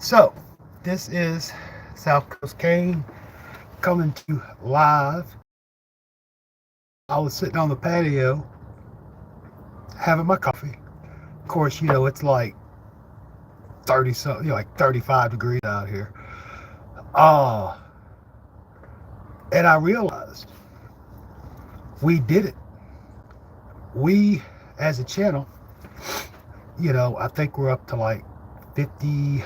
So, this is South Coast Kane coming to you live. I was sitting on the patio having my coffee. Of course, it's like 30 something, like 35 degrees out here. Uh, and I realized we did it. We, as a channel, I think we're up to like 50,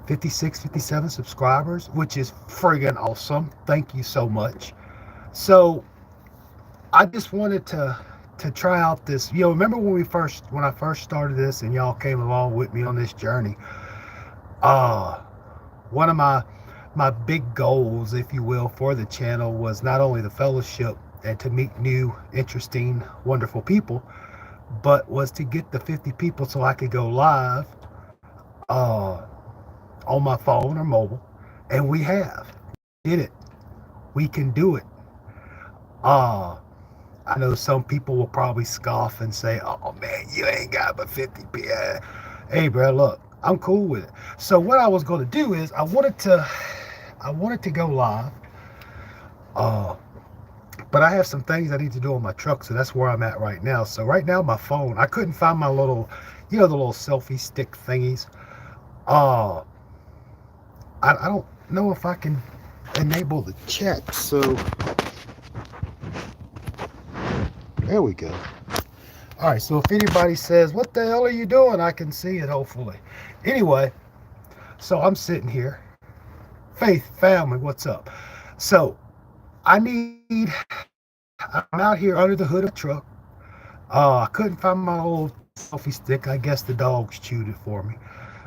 56, 57 subscribers, which is friggin' awesome. Thank you so much. So I just wanted to try out this. Remember when I first started this and y'all came along with me on this journey? Uh One of my big goals, if you will, for the channel was not only the fellowship and to meet new, interesting, wonderful people, but was to get the 50 people so I could go live uh on my phone or mobile, and we have did it. We can do it. Uh I know some people will probably scoff and say, "Oh man, you ain't got but 50 people." Hey, bro, look, I'm cool with it. So what I was going to do is I wanted to go live, uh, but I have some things I need to do on my truck, so that's where I'm at right now. So right now, my phone, I couldn't find my little, the little selfie stick thingies. Uh, I don't know if I can enable the chat. So there we go. All right, so if anybody says, "What the hell are you doing?" I can see it, hopefully. Anyway, so I'm sitting here. Faith, family, what's up? So I'm out here under the hood of a truck. I couldn't find my old selfie stick. I guess the dogs chewed it for me.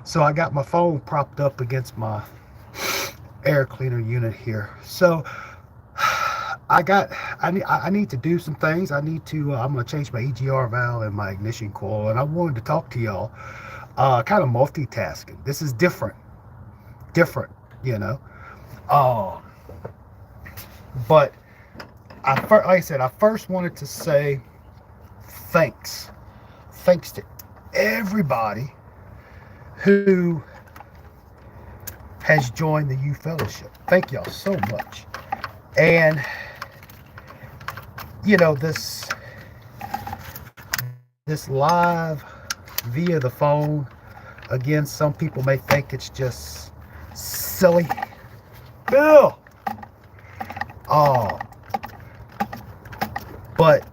So I got my phone propped up against my air cleaner unit here. So I need to do some things. I'm gonna change my EGR valve and my ignition coil, and I wanted to talk to y'all. Kind of multitasking. This is different, you know. Uh, but like I said, I first wanted to say thanks to everybody who has joined the U Fellowship. Thank y'all so much. And this live via the phone, again, some people may think it's just silly. Bill. Oh, but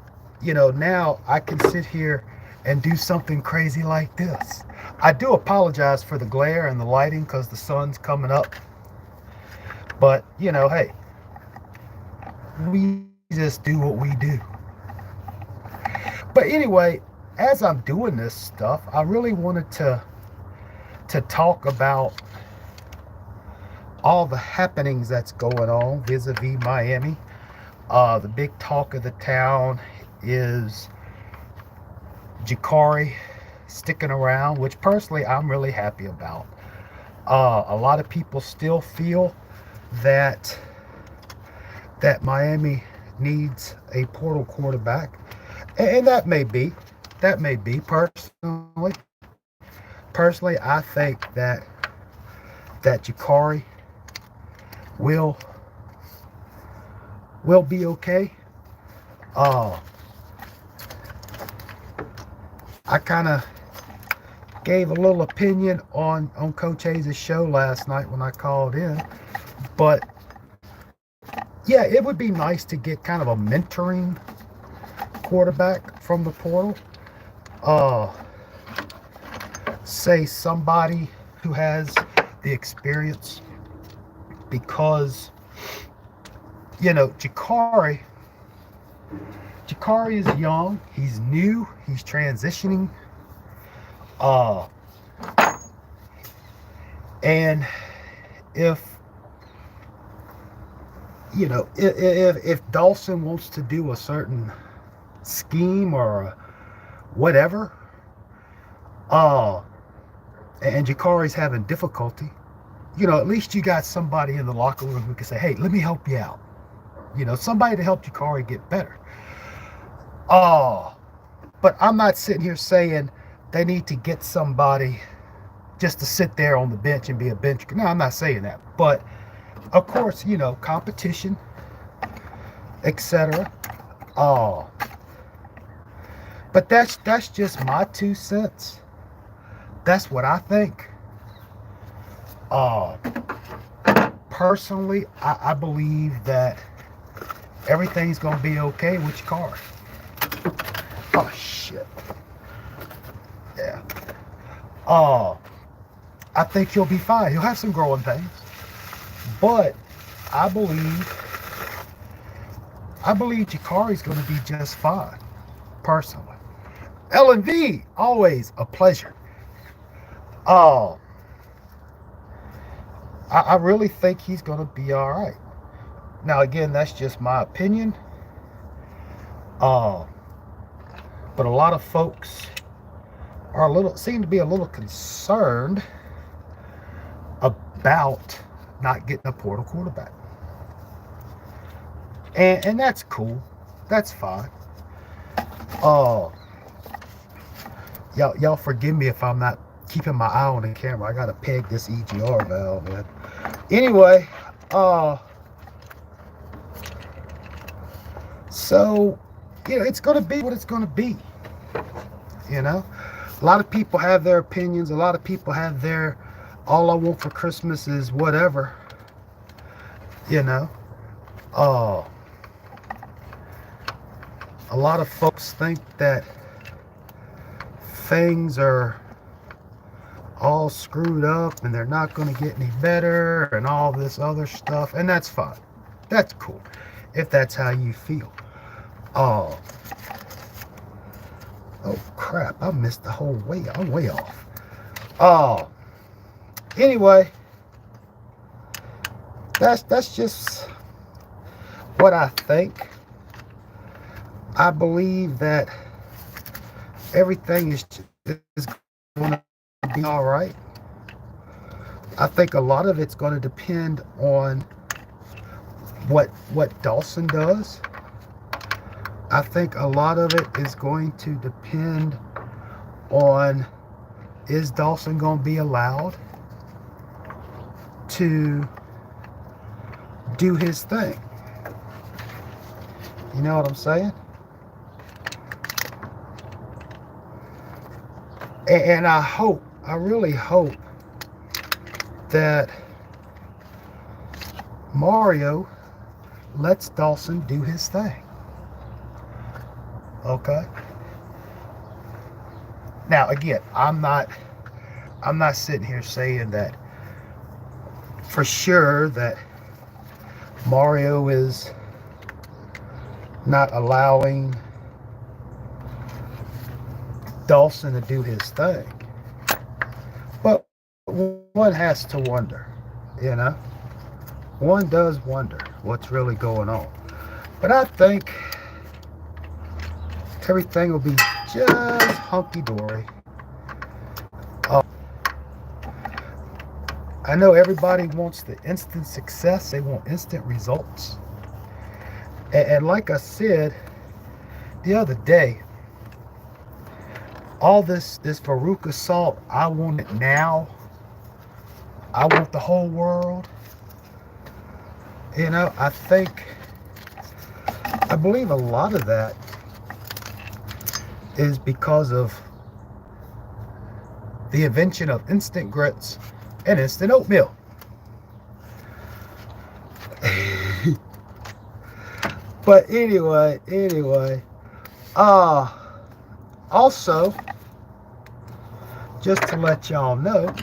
now I can sit here and do something crazy like this. I do apologize for the glare and the lighting because the sun's coming up. But hey, we just do what we do. But anyway, as I'm doing this stuff, I really wanted to talk about all the happenings that's going on vis-a-vis Miami. The big talk of the town is Jakari sticking around, which personally I'm really happy about. A lot of people still feel that Miami needs a portal quarterback, and that may be personally I think that Jakari will be okay. I kind of gave a little opinion on Coach Hayes' show last night when I called in, but yeah, it would be nice to get kind of a mentoring quarterback from the portal. Uh, Say somebody who has the experience, because Jakari is young, he's new, he's transitioning, uh and if if Dawson wants to do a certain scheme or whatever, uh and Jakari's having difficulty, at least you got somebody in the locker room who can say, "Hey, let me help you out." Somebody to help Jakari get better. But I'm not sitting here saying they need to get somebody just to sit there on the bench and be a bench. No, I'm not saying that. But of course, you know, competition, etc. Uh, but that's just my 2 cents. That's what I think. Uh, Personally, I believe that everything's gonna be okay with your car. Oh shit. Yeah. I think you'll be fine. You'll have some growing pains, but I believe your car is gonna be just fine. Personally, L&V, always a pleasure. Uh, I really think he's gonna be all right. Now, again, that's just my opinion. Uh, but a lot of folks seem to be a little concerned about not getting a portal quarterback, and that's cool. That's fine. Uh, y'all forgive me if I'm not keeping my eye on the camera. I gotta peg this EGR valve, man. Anyway, so you know, it's gonna be what it's gonna be. You know, a lot of people have their opinions. A lot of people have their all I want for Christmas is whatever. You know, a lot of folks think that things are all screwed up and they're not going to get any better and all this other stuff, and that's fine. That's cool if that's how you feel. Oh crap, I missed the whole way. I'm way off. Anyway, that's just what I think. I believe that everything is going to be all right. I think a lot of it's going to depend on what Dawson does. I think a lot of it is going to depend on, is Dawson going to be allowed to do his thing? You know what I'm saying? And I really hope that Mario lets Dawson do his thing. Okay. Now again, I'm not sitting here saying that for sure that Mario is not allowing Dawson to do his thing. But one has to wonder, you know? One does wonder what's really going on. But I think everything will be just hunky-dory. I know everybody wants the instant success. They want instant results. And like I said the other day, all this Veruca Salt, I want it now. I want the whole world. You know, I believe a lot of that is because of the invention of instant grits and instant oatmeal. But anyway, also, just to let y'all know,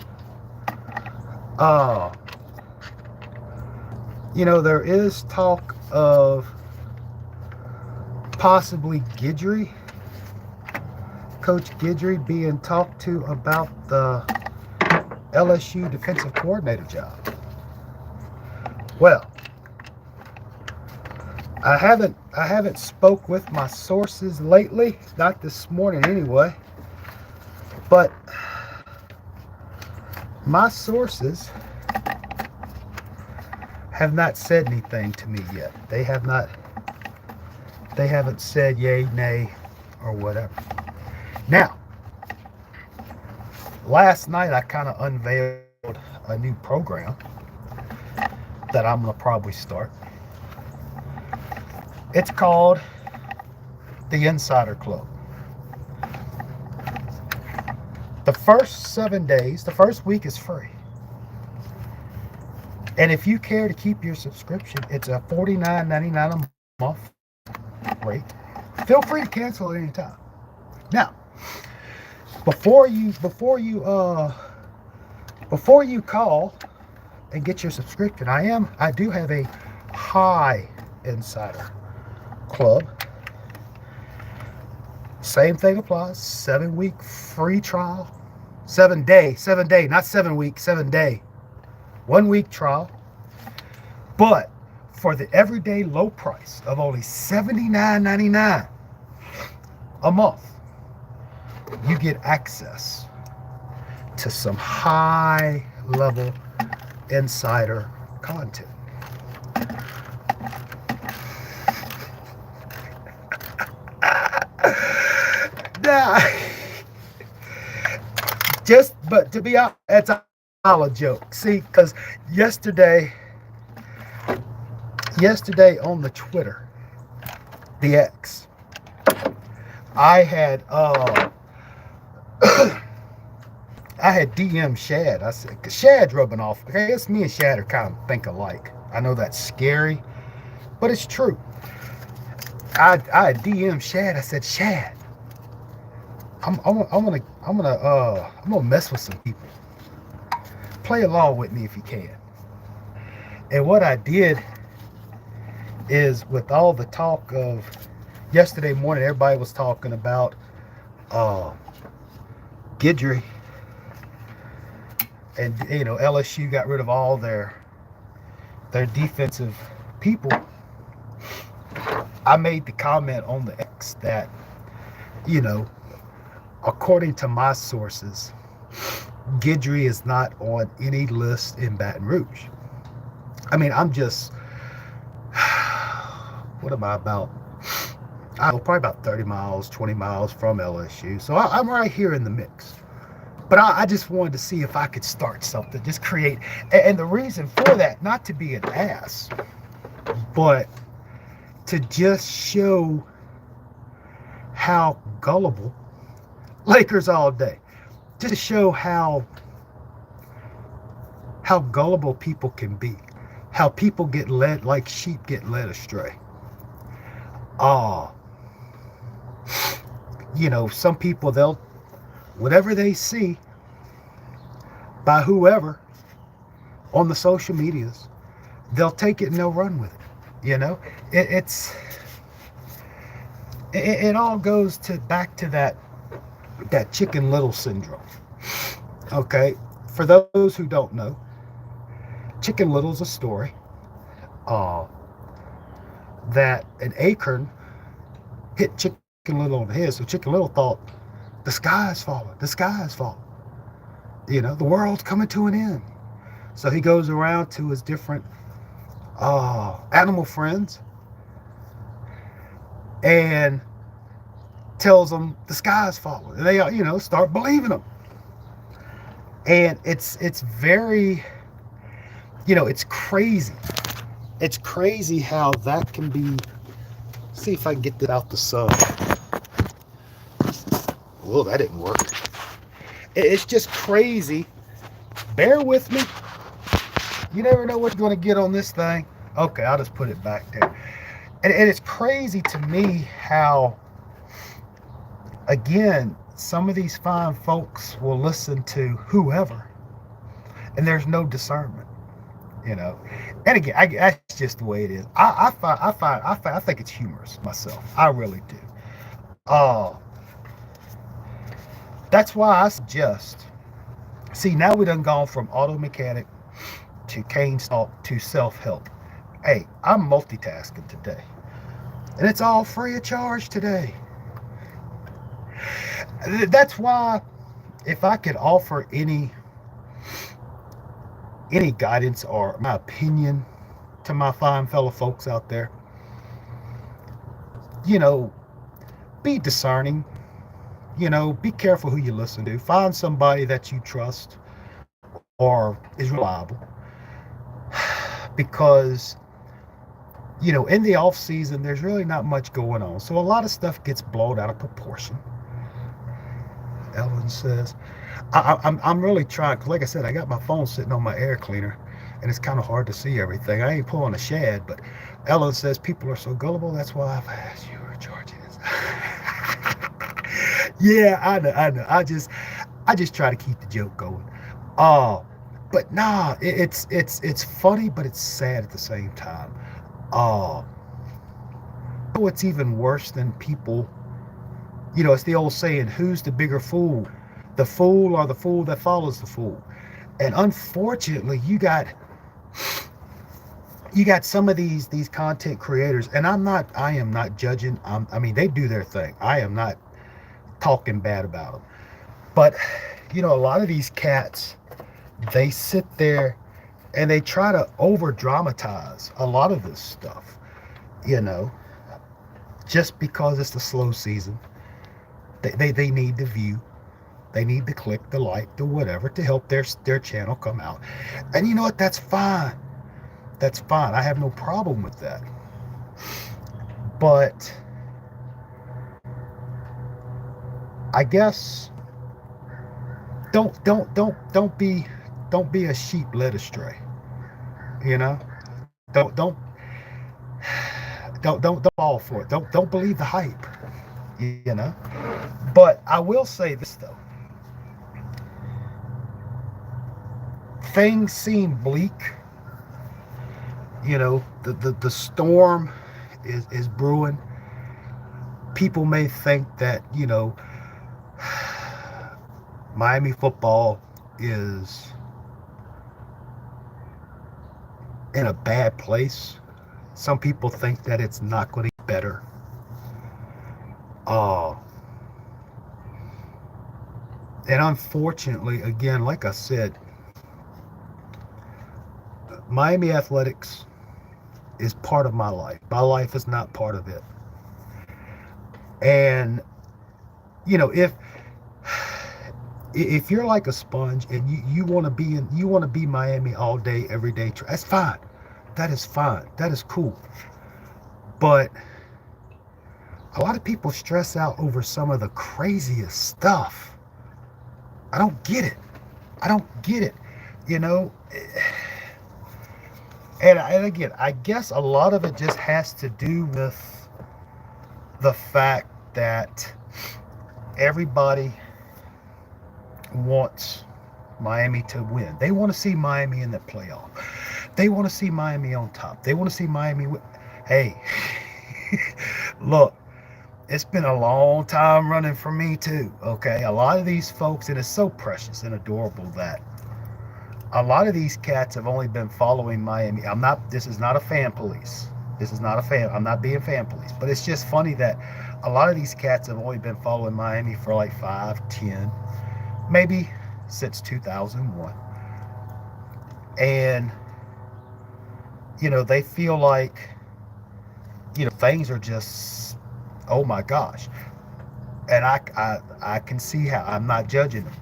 you know, there is talk of possibly Guidry, Coach Guidry, being talked to about the LSU defensive coordinator job. Well, I haven't spoke with my sources lately, not this morning anyway, but my sources have not said anything to me yet. They haven't said yay, nay, or whatever. Now, Last night I kind of unveiled a new program that I'm gonna probably start. It's called the Insider Club. The first 7 days, the first week is free. And if you care to keep your subscription, it's a $49.99 a month rate. Feel free to cancel at any time. Now, before you call and get your subscription, I do have a high insider club. Same thing applies. 7-week free trial. 7-day, not 7 week, 7-day. 1-week trial. But for the everyday low price of only $79.99 a month, you get access to some high level insider content. Now, but to be honest, it's all a joke. See, because yesterday on the Twitter, the X, I had DM Shad. I said, cause Shad's rubbing off. I guess me and Shad are kind of think alike. I know that's scary, but it's true. I had DM Shad. I said, Shad, I'm gonna mess with some people. Play along with me if you can. And what I did is, with all the talk of yesterday morning, everybody was talking about Guidry, and LSU got rid of all their defensive people. I made the comment on the X that, according to my sources, Guidry is not on any list in Baton Rouge. I mean, I'm just, what am I about? I know, probably about 30 miles, 20 miles from LSU. So I'm right here in the mix. But I just wanted to see if I could start something, just create. And the reason for that, not to be an ass, but to just show how gullible, Lakers all day, just to show how gullible people can be, how people get led, like sheep get led astray. Some people, whatever they see by whoever on the social medias, they'll take it and they'll run with it. It all goes back to that Chicken Little syndrome. Okay, for those who don't know, Chicken Little's a story that an acorn hit Chicken Little on the head. So Chicken Little thought, the sky is falling. The world's coming to an end. So he goes around to his different animal friends and tells them the sky is falling. And they, start believing him. And it's very, it's crazy. It's crazy how that can be. See if I can get that out the sun. Well, that didn't work. It's just crazy. Bear with me. You never know what you're going to get on this thing. Okay, I'll just put it back there. And it's crazy to me how, again, some of these fine folks will listen to whoever, and there's no discernment, And again, that's just the way it is. I think it's humorous myself. I really do. That's why I suggest. See, now we done gone from auto mechanic to cane stalk to self-help. Hey, I'm multitasking today, and it's all free of charge today. That's why, if I could offer any guidance or my opinion to my fine fellow folks out there, be discerning. Be careful who you listen to. Find somebody that you trust or is reliable, because in the off season there's really not much going on, so a lot of stuff gets blown out of proportion. Ellen says, I'm really trying, because like I said, I got my phone sitting on my air cleaner, and it's kind of hard to see everything. I ain't pulling a shad, but Ellen says people are so gullible. That's why I've asked you were charging this. Yeah, I know, I know. I just try to keep the joke going. Uh, but nah, it's funny, but it's sad at the same time. Uh, it's even worse than people. It's the old saying, who's the bigger fool? The fool or the fool that follows the fool? And unfortunately, you got some of these content creators, and I am not judging. I mean, they do their thing. I am not talking bad about them. But a lot of these cats, they sit there and they try to over dramatize a lot of this stuff, you know, just because it's the slow season. They need the view. They need the click, the like, the whatever to help their channel come out. And you know what? That's fine. That's fine. I have no problem with that. But I guess don't be a sheep led astray. You know? Don't fall for it. Don't believe the hype. You know? But I will say this though. Things seem bleak. The storm is brewing. People may think that, Miami football is in a bad place. Some people think that it's not going to get better. Uh, and unfortunately, again, like I said, Miami athletics is part of my life. My life is not part of it. And if you're like a sponge and you want to be Miami all day, every day, that's fine. That is fine. That is cool. But a lot of people stress out over some of the craziest stuff. I don't get it. I don't get it. You know. And again, I guess a lot of it just has to do with the fact that everybody wants Miami to win. They want to see Miami in the playoff. They want to see Miami on top. They want to see Miami win. Hey, look, it's been a long time running for me too, okay? A lot of these folks, and it's so precious and adorable that a lot of these cats have only been following Miami. This is not a fan police. I'm not being fan police. But it's just funny that a lot of these cats have only been following Miami for like 5, 10, maybe since 2001. And, they feel like, things are just, oh my gosh. And I can see how, I'm not judging them.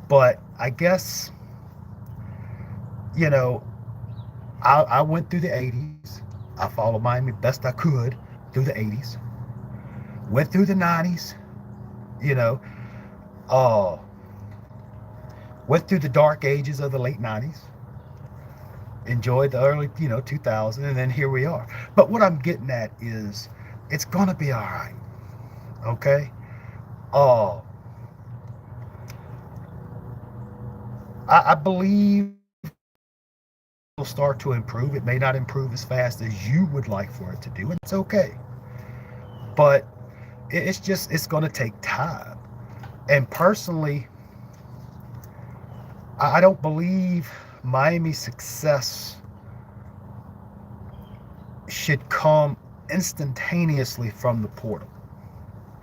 But I guess, I went through the 80s. I followed Miami best I could through the 80s. Went through the 90s, uh, went through the dark ages of the late 90s. Enjoyed the early, 2000, and then here we are. But what I'm getting at is it's going to be all right, okay? Uh, I believe will start to improve. It may not improve as fast as you would like for it to do, and it's okay. But it's going to take time. And personally, I don't believe Miami's success should come instantaneously from the portal.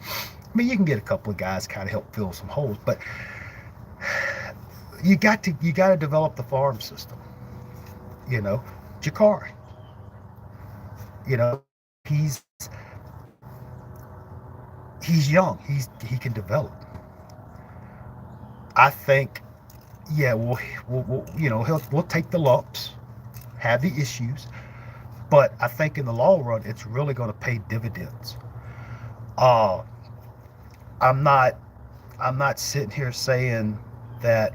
I mean, you can get a couple of guys kind of help fill some holes, but you got to develop the farm system. Jakari. He's young. He can develop. I think, yeah, we'll take the lumps, have the issues, but I think in the long run, it's really going to pay dividends. Uh, I'm not, I'm not sitting here saying that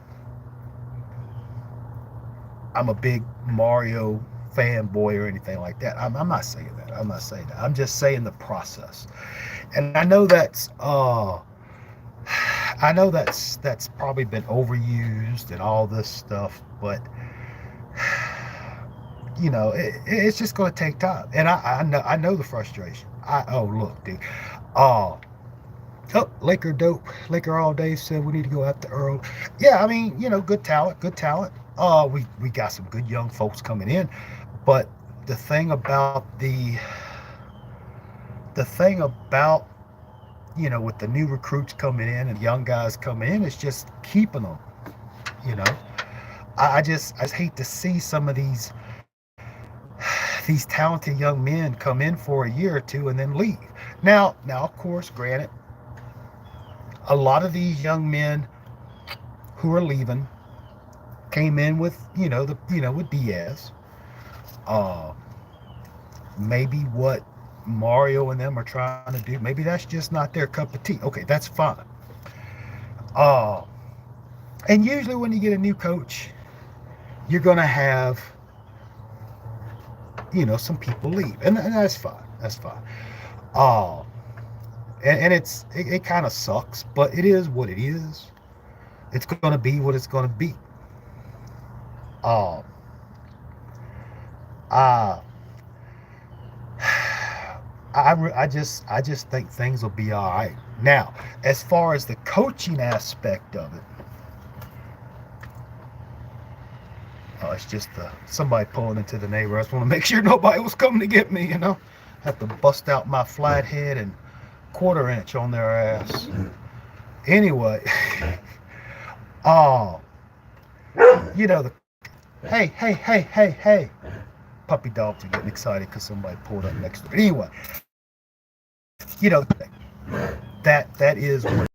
I'm a big Mario fanboy or anything like that. I'm not saying that. I'm not saying that. I'm just saying the process. And I know that's probably been overused and all this stuff, but it's just going to take time. And I know the frustration. Oh look, dude. Uh, Laker dope. Laker all day said we need to go after Earl. Yeah, I mean, good talent, good talent. We got some good young folks coming in, but the thing about the thing about with the new recruits coming in and young guys coming in is just keeping them. You know, I just hate to see some of these talented young men come in for a year or two and then leave. Now, of course, granted, a lot of these young men who are leaving came in with with Diaz. Uh, Maybe what Mario and them are trying to do, maybe that's just not their cup of tea. Okay, that's fine. Uh, and usually when you get a new coach, you're gonna have some people leave, and that's fine. That's fine. Uh, and it kind of sucks, but it is what it is. It's gonna be what it's gonna be. Uh, uh, I just think things will be all right. Now, as far as the coaching aspect of it, it's just somebody pulling into the neighbor. I just want to make sure nobody was coming to get me. Have to bust out my flathead and quarter inch on their ass. Anyway, oh, the hey, puppy dogs are getting excited because somebody pulled up next to it. Anyway, that is what.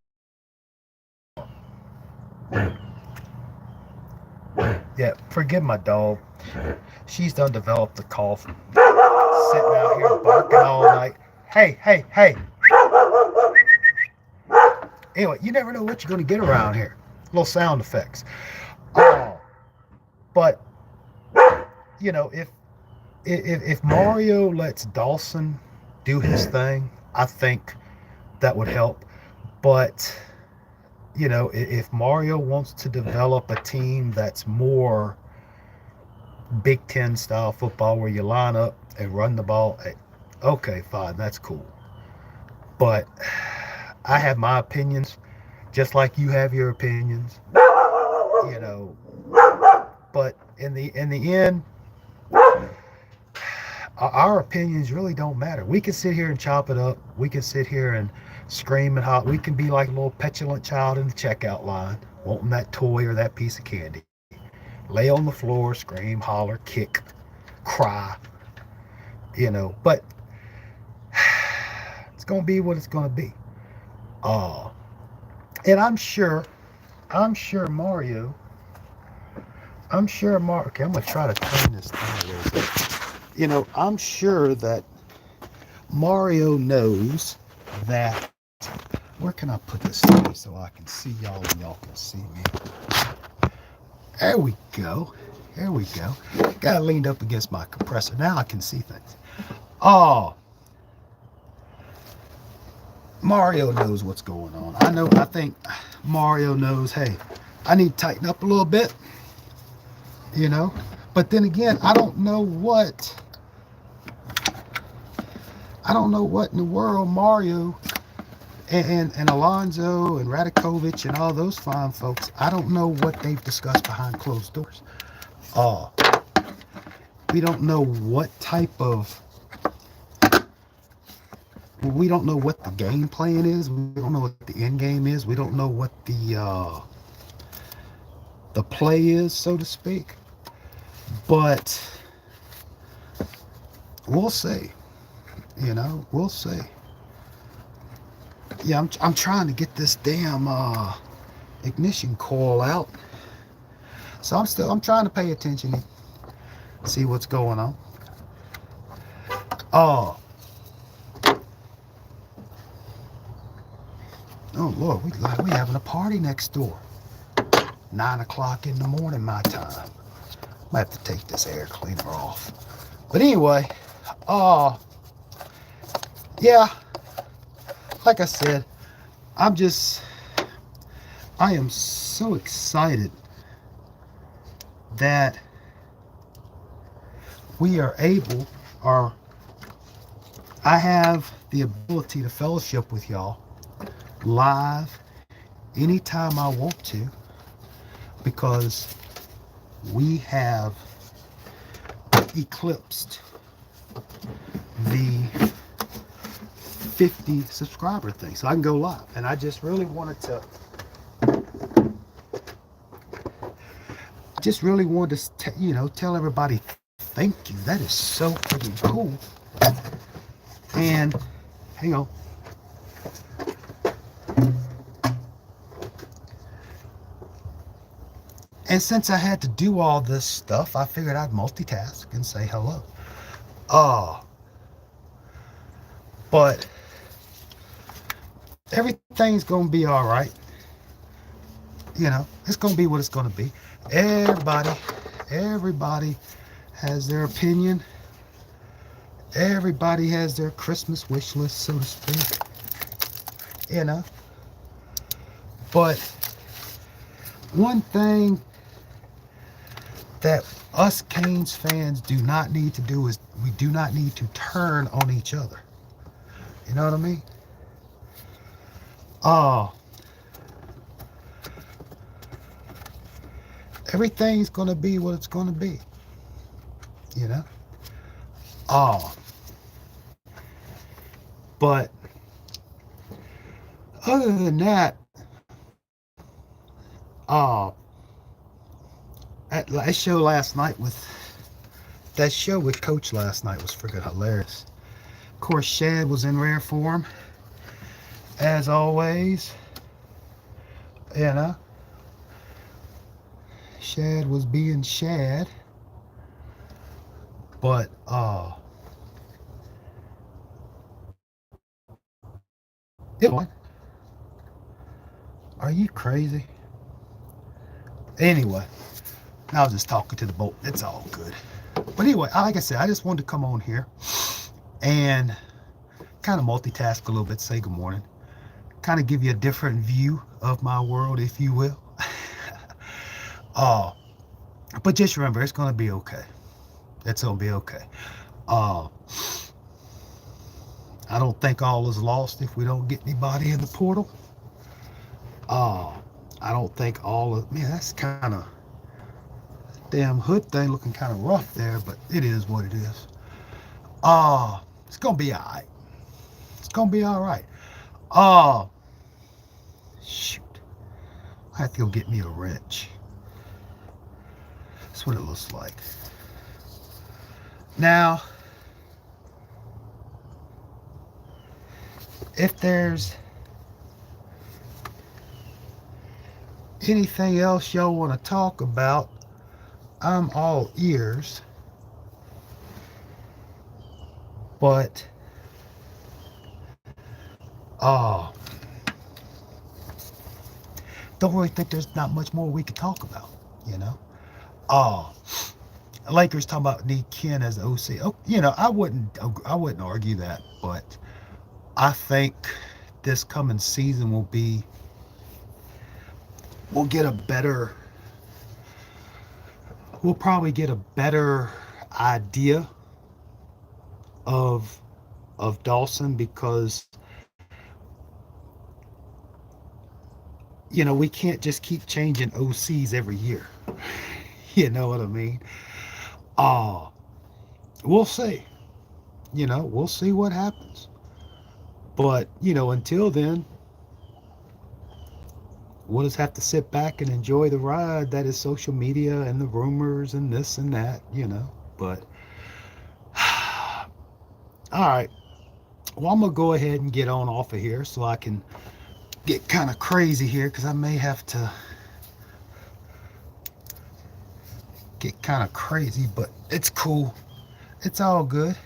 Yeah, forgive my dog. She's done developed the cough. Sitting out here barking all night. Hey. Anyway, you never know what you're going to get around here. Little sound effects. Oh, but if Mario lets Dawson do his thing, I think that would help. But if Mario wants to develop a team that's more Big Ten style football where you line up and run the ball, okay, fine, that's cool. But I have my opinions, just like you have your opinions. You know, but in the end, our opinions really don't matter. We can sit here and chop it up. We can sit here and scream and holler. We can be like a little petulant child in the checkout line, wanting that toy or that piece of candy. Lay on the floor, scream, holler, kick, cry. But it's gonna be what it's gonna be. Uh, and Mario. Okay, I'm gonna try to turn this thing a little bit. I'm sure that Mario knows that. Where can I put this thing so I can see y'all and y'all can see me? There we go. Got it leaned up against my compressor. Now I can see things. Oh, Mario knows what's going on. I think Mario knows, hey, I need to tighten up a little bit. But then again, I don't know what in the world Mario and Alonzo and Radakovich and all those fine folks, I don't know what they've discussed behind closed doors. We don't know what the game plan is. We don't know what the end game is. We don't know what the play is, so to speak. But we'll see. We'll see. Yeah, I'm trying to get this damn ignition coil out. So I'm trying to pay attention and see what's going on. Oh, oh Lord, we having a party next door. 9 o'clock in the morning my time. I have to take this air cleaner off. But anyway, yeah, like I said, I am so excited that we are able, or I have the ability to fellowship with y'all live anytime I want to, because we have eclipsed the 50 subscriber thing, so I can go live. And I just really wanted to tell everybody thank you. That is so freaking cool. And hang on. And since I had to do all this stuff, I figured I'd multitask and say hello. But everything's gonna be all right. It's gonna be what it's gonna be. Everybody has their opinion. Everybody has their Christmas wish list, so to speak. But one thing that us Canes fans do not need to do is we do not need to turn on each other. You know what I mean? Everything's gonna be what it's gonna be. But other than that, that show with Coach last night was freaking hilarious. Of course, Shad was in rare form, as always. Shad was being Shad. But are you crazy? Anyway, I was just talking to the boat. It's all good. But anyway, like I said, I just wanted to come on here and kind of multitask a little bit, say good morning, kind of give you a different view of my world, if you will. But just remember, it's going to be okay. It's going to be okay. I don't think all is lost if we don't get anybody in the portal. I don't think man, that's kind of damn hood thing looking kind of rough there, but it is what it is. It's gonna be all right. It's gonna be all right. Shoot, I have to go get me a wrench. That's what it looks like. Now, if there's anything else y'all want to talk about, I'm all ears. But don't really think there's not much more we could talk about, Lakers talking about need Ken as OC. I wouldn't argue that, but I think this coming season we'll probably get a better idea of Dawson, because we can't just keep changing OCs every year. You know what I mean? We'll see. We'll see what happens. But, until then, we'll just have to sit back and enjoy the ride that is social media and the rumors and this and that, But, all right. Well, I'm going to go ahead and get on off of here so I can get kind of crazy here because I may have to get kind of crazy, but it's cool. It's all good.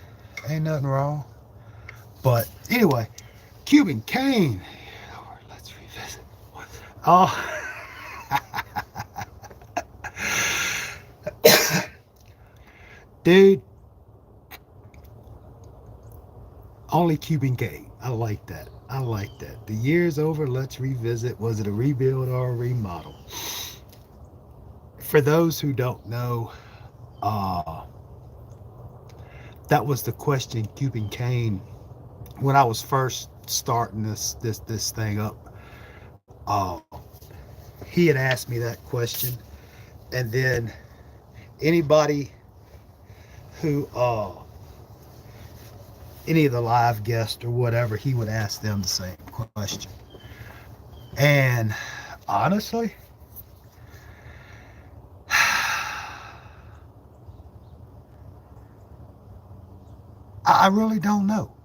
Ain't nothing wrong. But anyway, Cuban Kane. Let's revisit. Oh, dude. Only Cuban Kane. I like that. I like that. The year's over. Let's revisit. Was it a rebuild or a remodel? For those who don't know, uh, that was the question Cuban Kane when I was first starting this thing up. Uh, he had asked me that question, and then anybody who any of the live guests or whatever, he would ask them the same question. And honestly, I really don't know,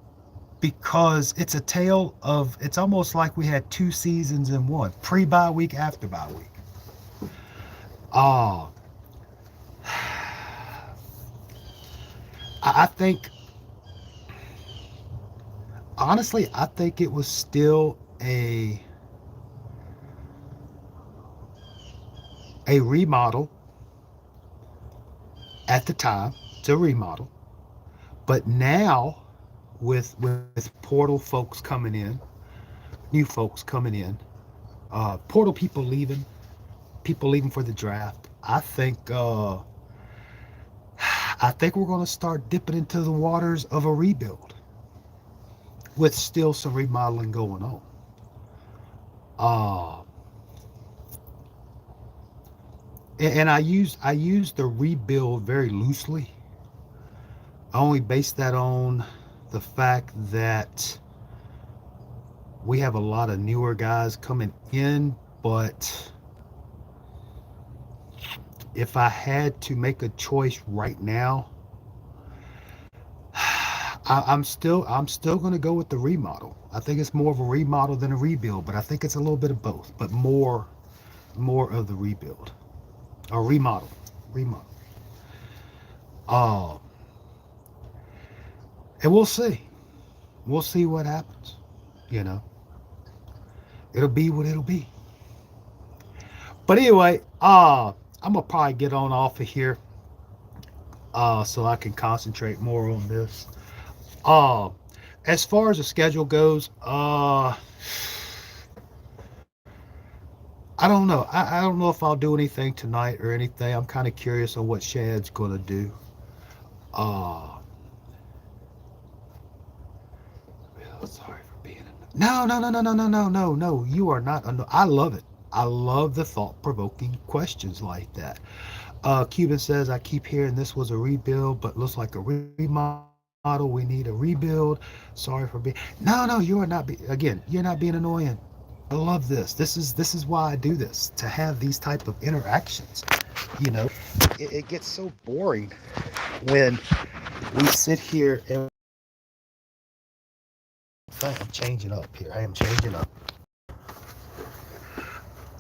because it's a tale of, it's almost like we had two seasons in one, pre-bye week, after bye week. I think, honestly, I think it was still a remodel at the time. It's a remodel. But now, with portal folks coming in, new folks coming in, portal people leaving for the draft, I think we're going to start dipping into the waters of a rebuild, with still some remodeling going on. And I use the rebuild very loosely. I only base that on the fact that we have a lot of newer guys coming in, but if I had to make a choice right now, I'm still going to go with the remodel. I think it's more of a remodel than a rebuild, but I think it's a little bit of both, but more of the rebuild or remodel. And we'll see. We'll see what happens. You know, it'll be what it'll be. But anyway, I'm gonna probably get on off of here, so I can concentrate more on this. As far as the schedule goes, I don't know. I don't know if I'll do anything tonight or anything. I'm kind of curious on what Shad's gonna do. Sorry for being no. You are not. I love it. I love the thought-provoking questions like that. Cuban says, I keep hearing this was a rebuild, but looks like a remodel. We need a rebuild. Sorry for being. No. You are not. Again, you're not being annoying. I love this. This is why I do this, to have these type of interactions. You know, it gets so boring when we sit here and. I'm changing up here. I am changing up.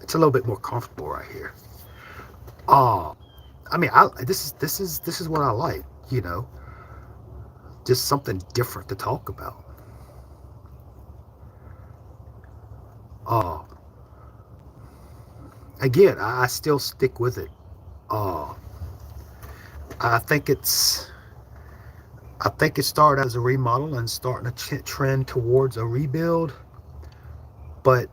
It's a little bit more comfortable right here. I mean, this is what I like. You know, just something different to talk about. Again, I still stick with it. I think it started as a remodel and starting to trend towards a rebuild, but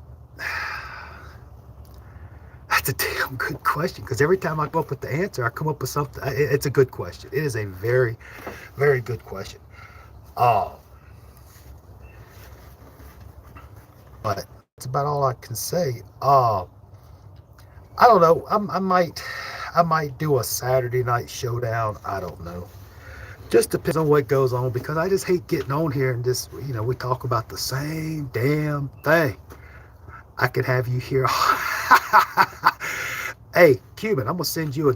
that's a damn good question, because every time I come up with the answer, I come up with something. It's a good question. It is a very, very good question. But that's about all I can say. I don't know. I might do a Saturday night showdown. I don't know. Just depends on what goes on, because I just hate getting on here and just, we talk about the same damn thing. I could have you here. Hey, Cuban, I'm gonna send you a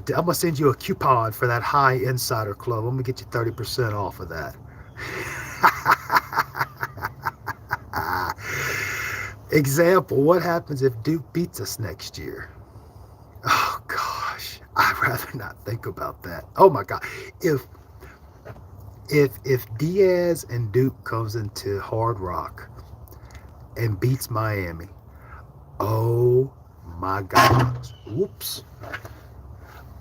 coupon for that High Insider Club. I'm gonna get you 30% off of that. Example, what happens if Duke beats us next year? Oh gosh, I'd rather not think about that. Oh my God. If if Diaz and Duke comes into Hard Rock and beats Miami, oh my gosh. Whoops.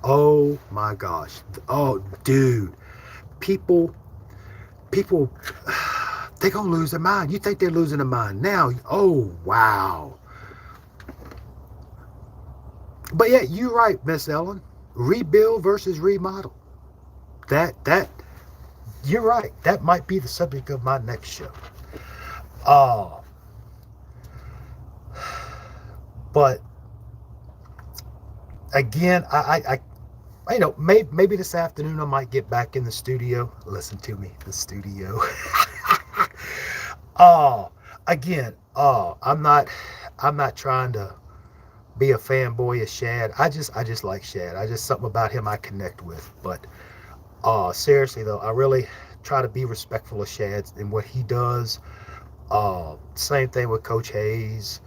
Oh my gosh. Oh dude. People people they gonna lose their mind. You think they're losing their mind now? Oh wow. But yeah, you're right, Miss Ellen. Rebuild versus remodel. That you're right. That might be the subject of my next show. Uh but again, maybe this afternoon I might get back in the studio. Listen to me, the studio. uh Again, I'm not trying to be a fanboy of Shad. I just like Shad. I just something about him I connect with. But seriously though, I really try to be respectful of Shad and what he does. Same thing with Coach Hayes,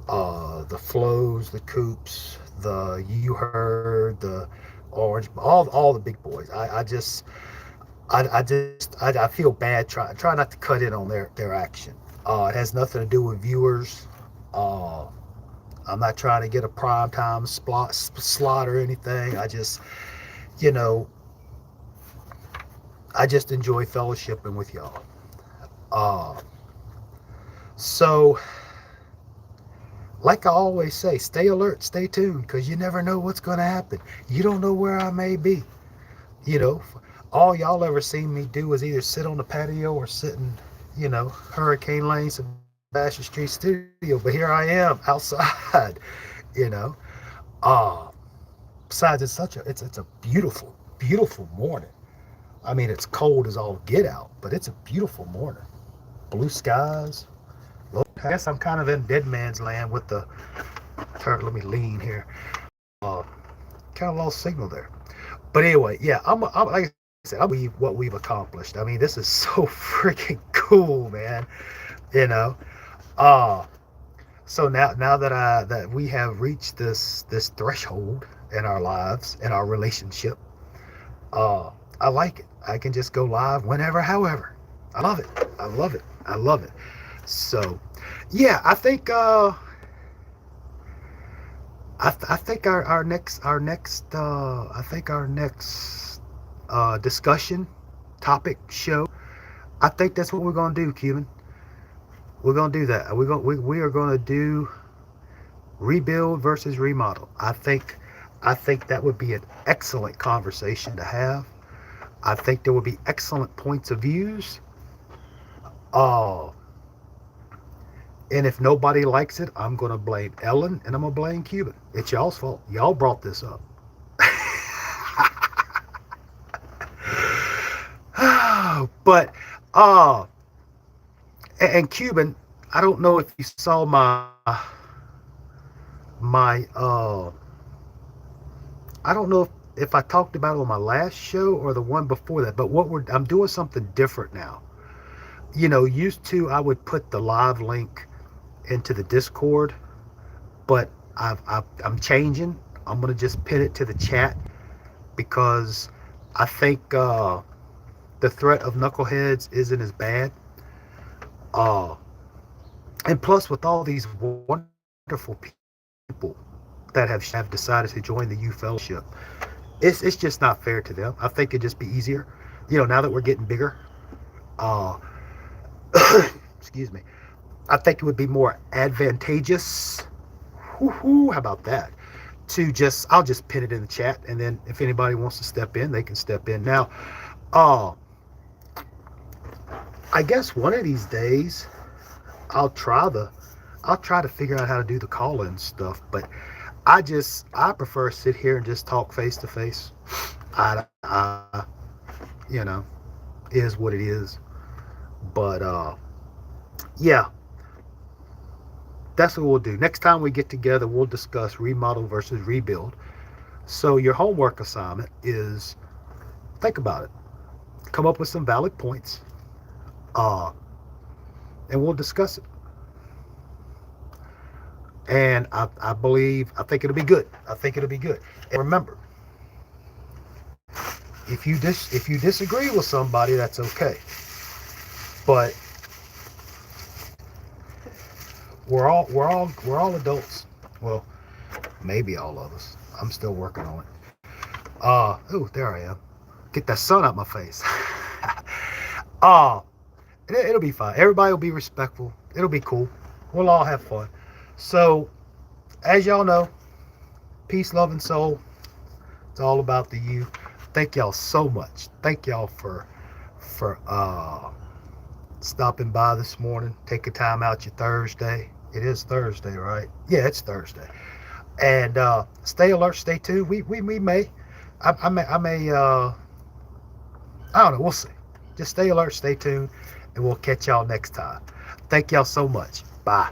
the Flows, the Coops, the You Heard, the Orange, all the big boys. I feel bad try not to cut in on their action. It has nothing to do with viewers. Uh, I'm not trying to get a prime time slot or anything. You know, I just enjoy fellowshipping with y'all. Uh, so, like I always say, stay alert, stay tuned, because you never know what's going to happen. You don't know where I may be. You know, all y'all ever seen me do is either sit on the patio or sit in, Hurricane Lane, Sebastian Street studio. But here I am outside, you know. Uh, Besides, it's a beautiful, beautiful morning. I mean, it's cold as all get out, but it's a beautiful morning. Blue skies. I guess I'm kind of in dead man's land with the turn. Let me lean here. Uh, Kind of lost signal there. But anyway, yeah, I'm like I said, I believe what we've accomplished. I mean, this is so freaking cool, man. You know. Uh so now that we have reached this threshold in our lives, in our relationship, uh I like it. I can just go live whenever, however. I love it. I love it. I love it. So yeah, I think our next discussion topic show. I think that's what we're gonna do, Cuban. We're gonna do that. We are gonna do rebuild versus remodel. I think that would be an excellent conversation to have. I think there would be excellent points of views. Uh, and if nobody likes it, I'm gonna blame Ellen and I'm gonna blame Cuban. It's y'all's fault. Y'all brought this up. But uh and Cuban, I don't know if you saw my I don't know if I talked about it on my last show or the one before that, but I'm doing something different now. Used to I would put the live link into the Discord, but I'm changing. I'm gonna just pin it to the chat because I think the threat of knuckleheads isn't as bad. Uh, and plus, with all these wonderful people that have decided to join the U Fellowship, it's just not fair to them. I think it'd just be easier, now that we're getting bigger. Uh, excuse me. I think it would be more advantageous. How about that? I'll just pin it in the chat, and then if anybody wants to step in, they can step in. Now, uh, I guess one of these days I'll try the I'll try to figure out how to do the call-in stuff, but I prefer to sit here and just talk face to face. I you know, is what it is. But yeah, that's what we'll do. Next time we get together, we'll discuss remodel versus rebuild. So your homework assignment is think about it. Come up with some valid points. Uh and we'll discuss it. And I think it'll be good. I think it'll be good. And remember, if you disagree with somebody, that's okay. But we're all adults. Well, maybe all of us. I'm still working on it. Oh, there I am. Get that sun out my face. uh, it'll be fine. Everybody will be respectful. It'll be cool. We'll all have fun. So, as y'all know, peace, love, and soul. It's all about the you. Thank y'all so much. Thank y'all for stopping by this morning. Taking time out your Thursday. It is Thursday, right? Yeah, it's Thursday. And stay alert, stay tuned. We may, I may, I don't know. We'll see. Just stay alert, stay tuned, and we'll catch y'all next time. Thank y'all so much. Bye.